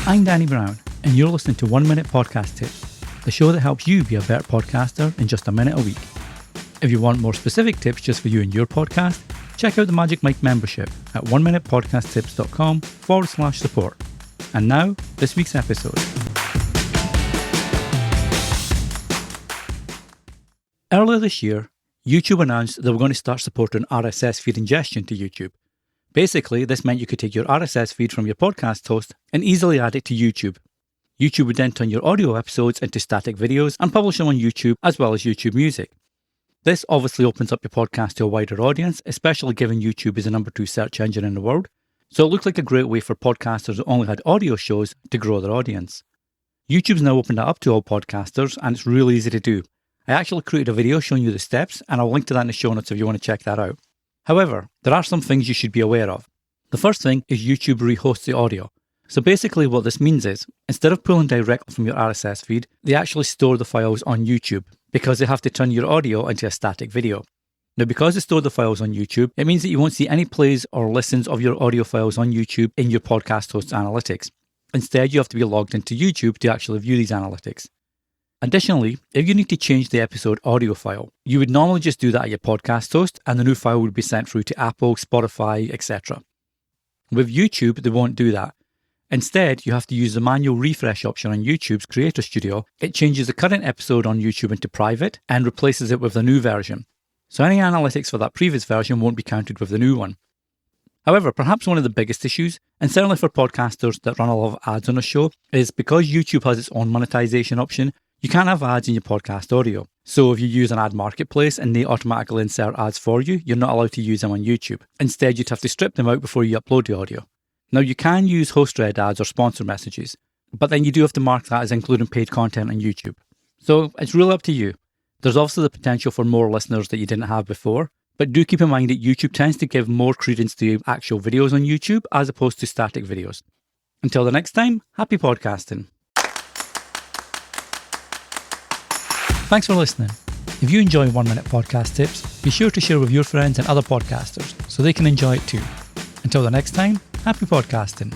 I'm Danny Brown, and you're listening to 1 Minute Podcast Tips, the show that helps you be a better podcaster in just a minute a week. If you want more specific tips just for you and your podcast, check out the Magic Mike membership at 1minutepodcasttips.com/support. And now, this week's episode. Earlier this year, YouTube announced they were going to start supporting RSS feed ingestion to YouTube. Basically, this meant you could take your RSS feed from your podcast host and easily add it to YouTube. YouTube would then turn your audio episodes into static videos and publish them on YouTube as well as YouTube Music. This obviously opens up your podcast to a wider audience, especially given YouTube is the number 2 search engine in the world. So it looked like a great way for podcasters who only had audio shows to grow their audience. YouTube's now opened that up to all podcasters, and it's really easy to do. I actually created a video showing you the steps, and I'll link to that in the show notes if you want to check that out. However, there are some things you should be aware of. The first thing is YouTube rehosts the audio. So basically what this means is, instead of pulling directly from your RSS feed, they actually store the files on YouTube because they have to turn your audio into a static video. Now, because they store the files on YouTube, it means that you won't see any plays or listens of your audio files on YouTube in your podcast host's analytics. Instead, you have to be logged into YouTube to actually view these analytics. Additionally, if you need to change the episode audio file, you would normally just do that at your podcast host and the new file would be sent through to Apple, Spotify, etc. With YouTube, they won't do that. Instead, you have to use the manual refresh option on YouTube's Creator Studio. It changes the current episode on YouTube into private and replaces it with the new version. So any analytics for that previous version won't be counted with the new one. However, perhaps one of the biggest issues, and certainly for podcasters that run a lot of ads on a show, is because YouTube has its own monetization option, you can't have ads in your podcast audio. So if you use an ad marketplace and they automatically insert ads for you, you're not allowed to use them on YouTube. Instead, you'd have to strip them out before you upload the audio. Now, you can use host-read ads or sponsor messages, but then you do have to mark that as including paid content on YouTube. So it's really up to you. There's also the potential for more listeners that you didn't have before, but do keep in mind that YouTube tends to give more credence to actual videos on YouTube as opposed to static videos. Until the next time, happy podcasting. Thanks for listening. If you enjoy 1 Minute Podcast Tips, be sure to share with your friends and other podcasters so they can enjoy it too. Until the next time, happy podcasting.